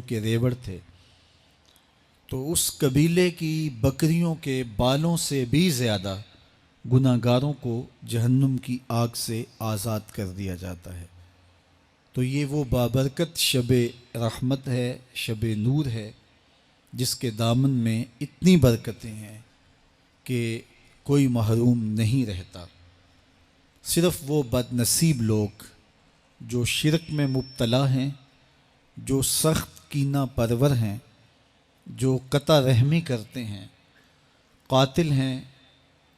کے ریوڑ تھے، تو اس قبیلے کی بکریوں کے بالوں سے بھی زیادہ گناہ گاروں کو جہنم کی آگ سے آزاد کر دیا جاتا ہے۔ تو یہ وہ بابرکت شب رحمت ہے، شب نور ہے، جس کے دامن میں اتنی برکتیں ہیں کہ کوئی محروم نہیں رہتا۔ صرف وہ بد نصیب لوگ جو شرک میں مبتلا ہیں، جو سخت کینہ پرور ہیں، جو قطع رحمی کرتے ہیں، قاتل ہیں،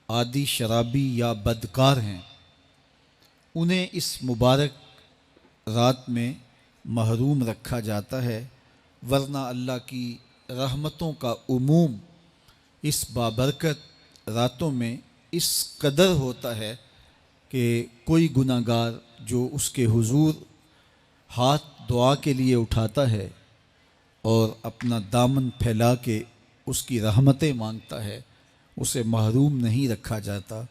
عادی شرابی یا بدکار ہیں، انہیں اس مبارک رات میں محروم رکھا جاتا ہے، ورنہ اللہ کی رحمتوں کا عموم اس بابرکت راتوں میں اس قدر ہوتا ہے کہ کوئی گناہ گار جو اس کے حضور ہاتھ دعا کے لیے اٹھاتا ہے اور اپنا دامن پھیلا کے اس کی رحمتیں مانگتا ہے، اسے محروم نہیں رکھا جاتا،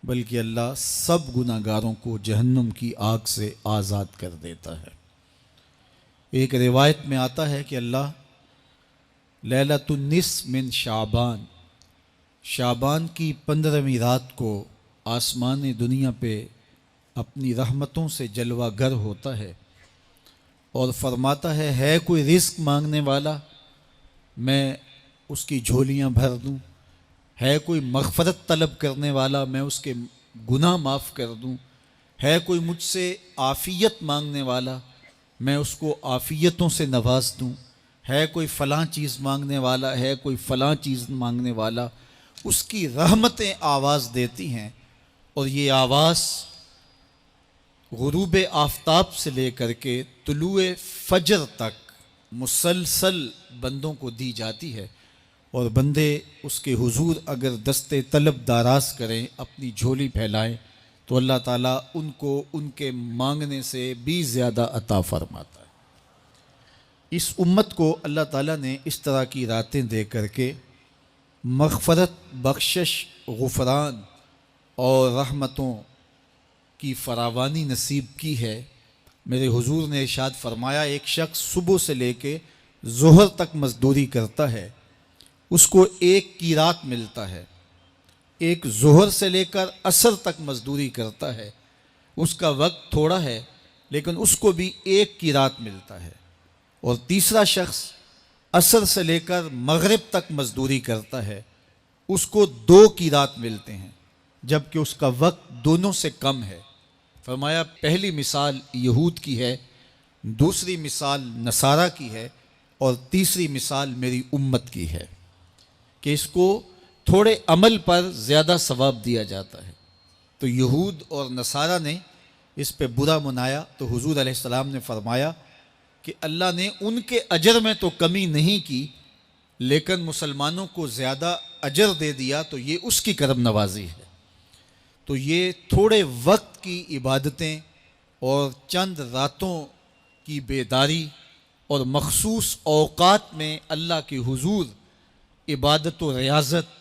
بلکہ اللہ سب گناہ گاروں کو جہنم کی آگ سے آزاد کر دیتا ہے۔ ایک روایت میں آتا ہے کہ اللہ لیلۃ النصف من شعبان کی 15ویں رات کو آسمان دنیا پہ اپنی رحمتوں سے جلوہ گر ہوتا ہے اور فرماتا ہے کوئی رزق مانگنے والا، میں اس کی جھولیاں بھر دوں، ہے کوئی مغفرت طلب کرنے والا، میں اس کے گناہ معاف کر دوں، ہے کوئی مجھ سے عافیت مانگنے والا، میں اس کو عافیتوں سے نواز دوں، ہے کوئی فلاں چیز مانگنے والا، ہے کوئی فلاں چیز مانگنے والا، اس کی رحمتیں آواز دیتی ہیں، اور یہ آواز غروب آفتاب سے لے کر کے طلوع فجر تک مسلسل بندوں کو دی جاتی ہے، اور بندے اس کے حضور اگر دست طلب دراز کریں، اپنی جھولی پھیلائیں، تو اللہ تعالیٰ ان کو ان کے مانگنے سے بھی زیادہ عطا فرماتا ہے۔ اس امت کو اللہ تعالیٰ نے اس طرح کی راتیں دے کر کے مغفرت، بخشش، غفران اور رحمتوں کی فراوانی نصیب کی ہے۔ میرے حضور نے ارشاد فرمایا، ایک شخص صبح سے لے کے ظہر تک مزدوری کرتا ہے، اس کو ایک قیراط ملتا ہے۔ ایک ظہر سے لے کر عصر تک مزدوری کرتا ہے، اس کا وقت تھوڑا ہے لیکن اس کو بھی ایک قیراط ملتا ہے۔ اور تیسرا شخص عصر سے لے کر مغرب تک مزدوری کرتا ہے، اس کو 2 قیراط ملتے ہیں، جبکہ اس کا وقت دونوں سے کم ہے۔ فرمایا پہلی مثال یہود کی ہے، دوسری مثال نصارہ کی ہے، اور تیسری مثال میری امت کی ہے کہ اس کو تھوڑے عمل پر زیادہ ثواب دیا جاتا ہے۔ تو یہود اور نصارہ نے اس پہ برا منایا، تو حضور علیہ السلام نے فرمایا کہ اللہ نے ان کے اجر میں تو کمی نہیں کی، لیکن مسلمانوں کو زیادہ اجر دے دیا، تو یہ اس کی کرم نوازی ہے۔ تو یہ تھوڑے وقت کی عبادتیں اور چند راتوں کی بیداری اور مخصوص اوقات میں اللہ کے حضور عبادت و ریاضت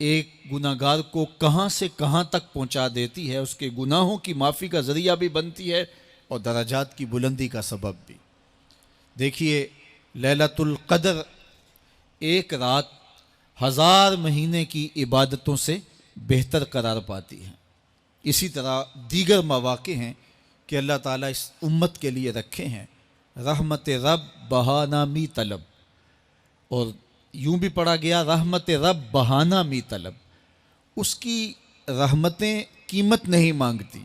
ایک گناہ گار کو کہاں سے کہاں تک پہنچا دیتی ہے، اس کے گناہوں کی معافی کا ذریعہ بھی بنتی ہے اور درجات کی بلندی کا سبب بھی۔ دیکھیے لیلۃ القدر ایک رات 1000 مہینے کی عبادتوں سے بہتر قرار پاتی ہے۔ اسی طرح دیگر مواقع ہیں کہ اللہ تعالیٰ اس امت کے لیے رکھے ہیں، رحمت رب بہانہ می طلب، اور یوں بھی پڑھا گیا رحمت رب بہانہ می طلب۔ اس کی رحمتیں قیمت نہیں مانگتی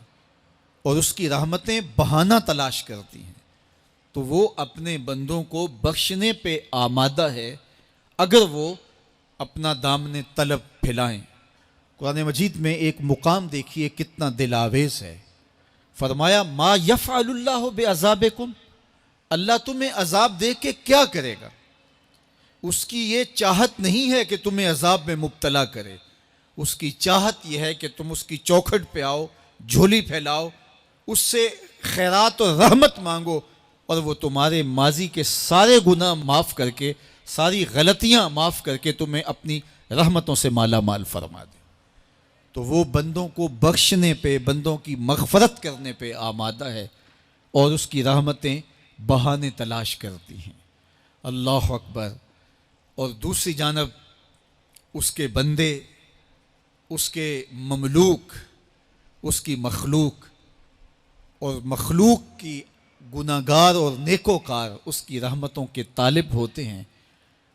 اور اس کی رحمتیں بہانہ تلاش کرتی ہیں، تو وہ اپنے بندوں کو بخشنے پہ آمادہ ہے اگر وہ اپنا دامن طلب پھیلائیں۔ قرآن مجید میں ایک مقام دیکھیے کتنا دل آویز ہے، فرمایا ما یفعل اللہ بعذابکم، اللہ تمہیں عذاب دے کے کیا کرے گا؟ اس کی یہ چاہت نہیں ہے کہ تمہیں عذاب میں مبتلا کرے، اس کی چاہت یہ ہے کہ تم اس کی چوکھٹ پہ آؤ، جھولی پھیلاؤ، اس سے خیرات و رحمت مانگو، اور وہ تمہارے ماضی کے سارے گناہ معاف کر کے، ساری غلطیاں معاف کر کے تمہیں اپنی رحمتوں سے مالا مال فرما دے۔ تو وہ بندوں کو بخشنے پہ، بندوں کی مغفرت کرنے پہ آمادہ ہے، اور اس کی رحمتیں بہانے تلاش کرتی ہیں۔ اللہ اکبر۔ اور دوسری جانب اس کے بندے، اس کے مملوک، اس کی مخلوق اور مخلوق کی گناہگار اور نیکوکار اس کی رحمتوں کے طالب ہوتے ہیں،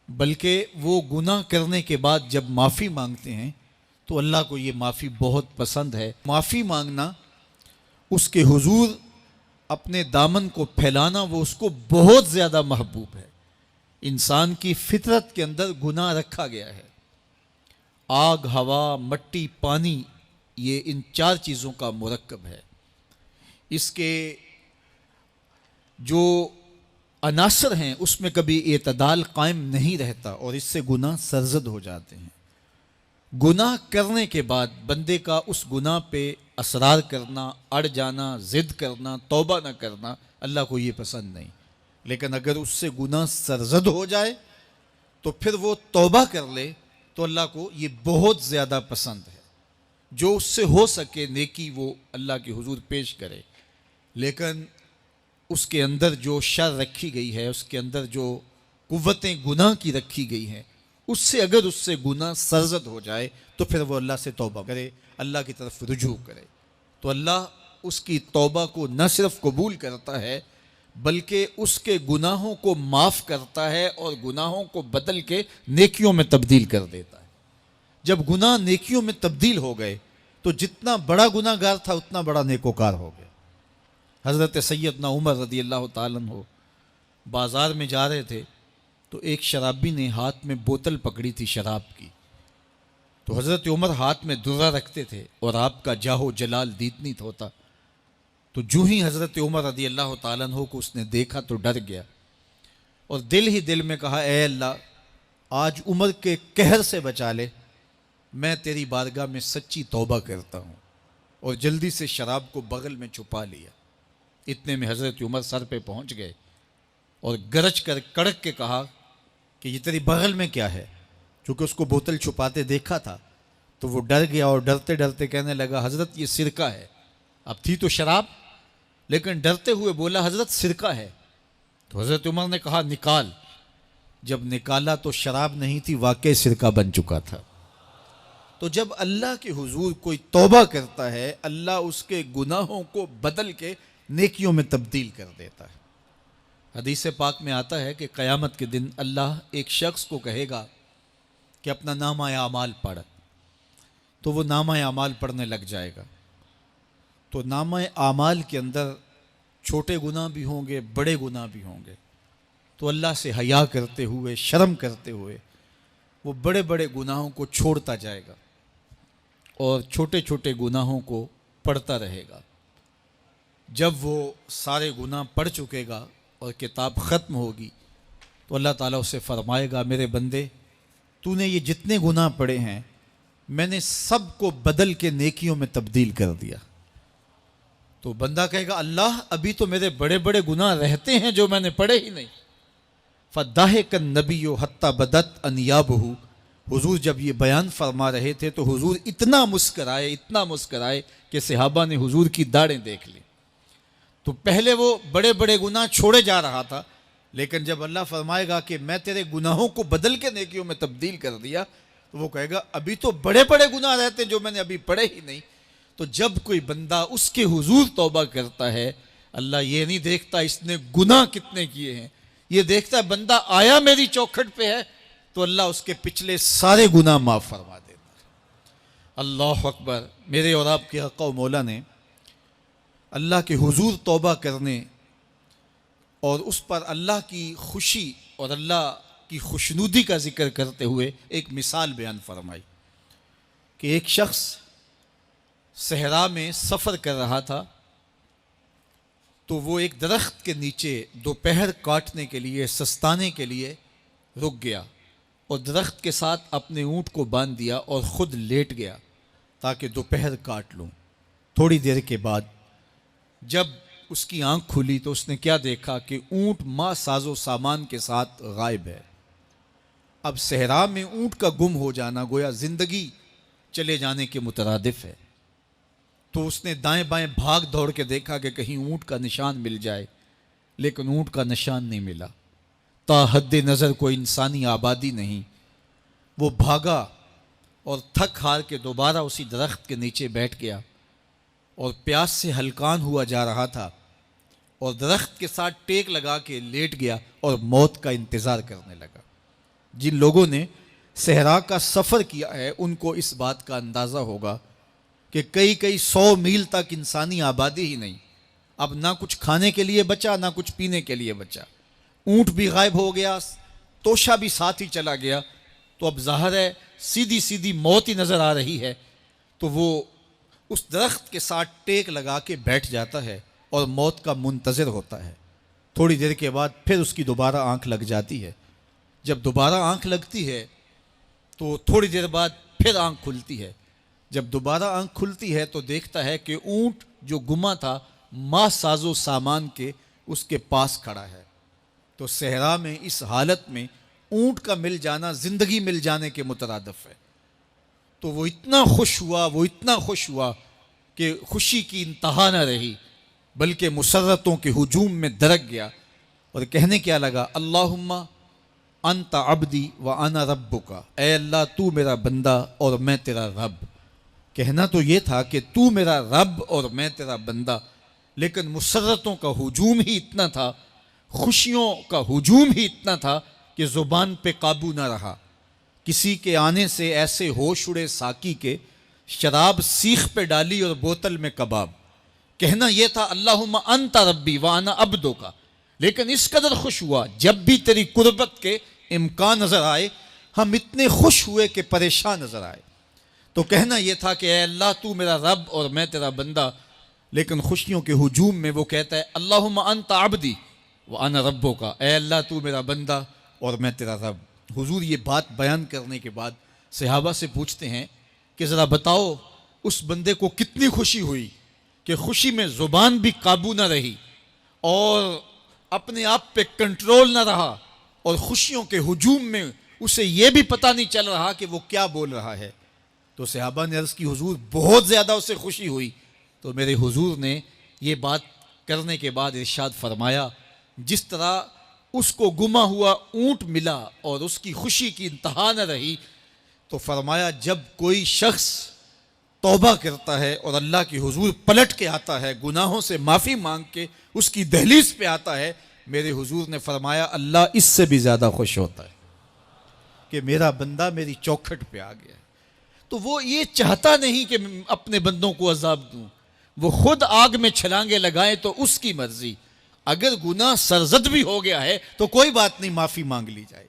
بلکہ وہ گناہ کرنے کے بعد جب معافی مانگتے ہیں تو اللہ کو یہ معافی بہت پسند ہے۔ معافی مانگنا، اس کے حضور اپنے دامن کو پھیلانا، وہ اس کو بہت زیادہ محبوب ہے۔ انسان کی فطرت کے اندر گناہ رکھا گیا ہے۔ آگ، ہوا، مٹی، پانی، یہ ان چار چیزوں کا مرکب ہے۔ اس کے جو عناصر ہیں اس میں کبھی اعتدال قائم نہیں رہتا اور اس سے گناہ سرزد ہو جاتے ہیں۔ گناہ کرنے کے بعد بندے کا اس گناہ پہ اصرار کرنا، اڑ جانا، ضد کرنا، توبہ نہ کرنا، اللہ کو یہ پسند نہیں۔ لیکن اگر اس سے گناہ سرزد ہو جائے تو پھر وہ توبہ کر لے تو اللہ کو یہ بہت زیادہ پسند ہے۔ جو اس سے ہو سکے نیکی وہ اللہ کے حضور پیش کرے، لیکن اس کے اندر جو شر رکھی گئی ہے، اس کے اندر جو قوتیں گناہ کی رکھی گئی ہیں، اس سے اگر اس سے گناہ سرزد ہو جائے تو پھر وہ اللہ سے توبہ کرے، اللہ کی طرف رجوع کرے، تو اللہ اس کی توبہ کو نہ صرف قبول کرتا ہے بلکہ اس کے گناہوں کو معاف کرتا ہے اور گناہوں کو بدل کے نیکیوں میں تبدیل کر دیتا ہے۔ جب گناہ نیکیوں میں تبدیل ہو گئے تو جتنا بڑا گناہ گار تھا اتنا بڑا نیکوکار ہو گیا۔ حضرت سیدنا عمر رضی اللہ تعالیٰ عنہ بازار میں جا رہے تھے تو ایک شرابی نے ہاتھ میں بوتل پکڑی تھی شراب کی، تو حضرت عمر ہاتھ میں درہ رکھتے تھے اور آپ کا جاہ و جلال دیدنیت ہوتا، تو جو ہی حضرت عمر رضی اللہ تعالیٰ عنہ کو اس نے دیکھا تو ڈر گیا اور دل ہی دل میں کہا، اے اللہ آج عمر کے قہر سے بچا لے، میں تیری بارگاہ میں سچی توبہ کرتا ہوں، اور جلدی سے شراب کو بغل میں چھپا لیا۔ اتنے میں حضرت عمر سر پہ پہنچ گئے اور گرج کر کڑک کے کہا کہ یہ تیری بغل میں کیا ہے؟ چونکہ اس کو بوتل چھپاتے دیکھا تھا تو وہ ڈر گیا اور ڈرتے ڈرتے کہنے لگا، حضرت یہ سرکہ ہے۔ اب تھی تو شراب، لیکن ڈرتے ہوئے بولا، حضرت سرکہ ہے۔ تو حضرت عمر نے کہا، نکال۔ جب نکالا تو شراب نہیں تھی، واقعی سرکہ بن چکا تھا۔ تو جب اللہ کے حضور کوئی توبہ کرتا ہے، اللہ اس کے گناہوں کو بدل کے نیکیوں میں تبدیل کر دیتا ہے۔ حدیث پاک میں آتا ہے کہ قیامت کے دن اللہ ایک شخص کو کہے گا کہ اپنا نامہ اعمال پڑھ، تو وہ نامہ اعمال پڑھنے لگ جائے گا۔ تو نامہ اعمال کے اندر چھوٹے گناہ بھی ہوں گے، بڑے گناہ بھی ہوں گے، تو اللہ سے حیا کرتے ہوئے، شرم کرتے ہوئے وہ بڑے بڑے گناہوں کو چھوڑتا جائے گا اور چھوٹے چھوٹے گناہوں کو پڑھتا رہے گا۔ جب وہ سارے گناہ پڑھ چکے گا اور کتاب ختم ہوگی تو اللہ تعالیٰ اسے فرمائے گا، میرے بندے تو نے یہ جتنے گناہ پڑھے ہیں میں نے سب کو بدل کے نیکیوں میں تبدیل کر دیا۔ تو بندہ کہے گا، اللہ ابھی تو میرے بڑے بڑے گناہ رہتے ہیں جو میں نے پڑھے ہی نہیں۔ فَضَحِكَ النَّبِيُّ حَتَّى بَدَتْ أَنْيَابُهُ، حضور جب یہ بیان فرما رہے تھے تو حضور اتنا مسکرائے کہ صحابہ نے حضور کی داڑھیں دیکھ لی۔ تو پہلے وہ بڑے بڑے گناہ چھوڑے جا رہا تھا، لیکن جب اللہ فرمائے گا کہ میں تیرے گناہوں کو بدل کے نیکیوں میں تبدیل کر دیا، تو وہ کہے گا ابھی تو بڑے بڑے گناہ رہتے جو میں نے ابھی پڑھے ہی نہیں۔ تو جب کوئی بندہ اس کے حضور توبہ کرتا ہے، اللہ یہ نہیں دیکھتا اس نے گناہ کتنے کیے ہیں، یہ دیکھتا ہے بندہ آیا میری چوکھٹ پہ ہے تو اللہ اس کے پچھلے سارے گناہ معاف فرما دیتا ہے۔ اللہ اکبر۔ میرے اور آپ کے آقا و مولا نے اللہ کے حضور توبہ کرنے اور اس پر اللہ کی خوشی اور اللہ کی خوشنودی کا ذکر کرتے ہوئے ایک مثال بیان فرمائی کہ ایک شخص صحرا میں سفر کر رہا تھا، تو وہ ایک درخت کے نیچے دوپہر کاٹنے کے لیے، سستانے کے لیے رک گیا اور درخت کے ساتھ اپنے اونٹ کو باندھ دیا اور خود لیٹ گیا تاکہ دوپہر کاٹ لوں۔ تھوڑی دیر کے بعد جب اس کی آنکھ کھلی تو اس نے کیا دیکھا کہ اونٹ ماں ساز و سامان کے ساتھ غائب ہے۔ اب صحرا میں اونٹ کا گم ہو جانا گویا زندگی چلے جانے کے مترادف ہے۔ تو اس نے دائیں بائیں بھاگ دوڑ کے دیکھا کہ کہیں اونٹ کا نشان مل جائے، لیکن اونٹ کا نشان نہیں ملا، تا حد نظر کوئی انسانی آبادی نہیں۔ وہ بھاگا اور تھک ہار کے دوبارہ اسی درخت کے نیچے بیٹھ گیا اور پیاس سے ہلکان ہوا جا رہا تھا، اور درخت کے ساتھ ٹیک لگا کے لیٹ گیا اور موت کا انتظار کرنے لگا۔ جن لوگوں نے صحرا کا سفر کیا ہے ان کو اس بات کا اندازہ ہوگا کہ کئی 100 میل تک انسانی آبادی ہی نہیں، اب نہ کچھ کھانے کے لیے بچا نہ کچھ پینے کے لیے بچا، اونٹ بھی غائب ہو گیا، توشا بھی ساتھ ہی چلا گیا، تو اب ظاہر ہے سیدھی موت ہی نظر آ رہی ہے۔ تو وہ اس درخت کے ساتھ ٹیک لگا کے بیٹھ جاتا ہے اور موت کا منتظر ہوتا ہے۔ تھوڑی دیر کے بعد پھر اس کی دوبارہ آنکھ لگ جاتی ہے۔ جب دوبارہ آنکھ لگتی ہے تو تھوڑی دیر بعد پھر آنکھ کھلتی ہے۔ جب دوبارہ آنکھ کھلتی ہے تو دیکھتا ہے کہ اونٹ جو گما تھا ماں ساز و سامان کے اس کے پاس کھڑا ہے۔ تو صحرا میں اس حالت میں اونٹ کا مل جانا زندگی مل جانے کے مترادف ہے۔ تو وہ اتنا خوش ہوا کہ خوشی کی انتہا نہ رہی، بلکہ مسرتوں کے ہجوم میں درک گیا اور کہنے کیا لگا، اللہم انت عبدی وانا ربک، اے اللہ تو میرا بندہ اور میں تیرا رب۔ کہنا تو یہ تھا کہ تو میرا رب اور میں تیرا بندہ، لیکن مسرتوں کا ہجوم ہی اتنا تھا، خوشیوں کا ہجوم ہی اتنا تھا کہ زبان پہ قابو نہ رہا۔ کسی کے آنے سے ایسے ہوش اڑے ساقی کے، شراب سیخ پہ ڈالی اور بوتل میں کباب۔ کہنا یہ تھا اللہم انت ربی وانا عبدک، لیکن اس قدر خوش ہوا جب بھی تیری قربت کے امکان نظر آئے ہم اتنے خوش ہوئے کہ پریشان نظر آئے۔ تو کہنا یہ تھا کہ اے اللہ تو میرا رب اور میں تیرا بندہ، لیکن خوشیوں کے ہجوم میں وہ کہتا ہے اللہم انت عبدی وانا ربک، اے اللہ تو میرا بندہ اور میں تیرا رب۔ حضور یہ بات بیان کرنے کے بعد صحابہ سے پوچھتے ہیں کہ ذرا بتاؤ اس بندے کو کتنی خوشی ہوئی کہ خوشی میں زبان بھی قابو نہ رہی اور اپنے آپ پہ کنٹرول نہ رہا، اور خوشیوں کے ہجوم میں اسے یہ بھی پتہ نہیں چل رہا کہ وہ کیا بول رہا ہے۔ تو صحابہ نے عرض کی حضور بہت زیادہ اسے خوشی ہوئی۔ تو میرے حضور نے یہ بات کرنے کے بعد ارشاد فرمایا، جس طرح اس کو گما ہوا اونٹ ملا اور اس کی خوشی کی انتہا نہ رہی، تو فرمایا جب کوئی شخص توبہ کرتا ہے اور اللہ کے حضور پلٹ کے آتا ہے، گناہوں سے معافی مانگ کے اس کی دہلیز پہ آتا ہے، میرے حضور نے فرمایا اللہ اس سے بھی زیادہ خوش ہوتا ہے کہ میرا بندہ میری چوکھٹ پہ آ گیا ہے۔ تو وہ یہ چاہتا نہیں کہ اپنے بندوں کو عذاب دوں، وہ خود آگ میں چھلانگے لگائیں تو اس کی مرضی، اگر گناہ سرزد بھی ہو گیا ہے تو کوئی بات نہیں، معافی مانگ لی جائے۔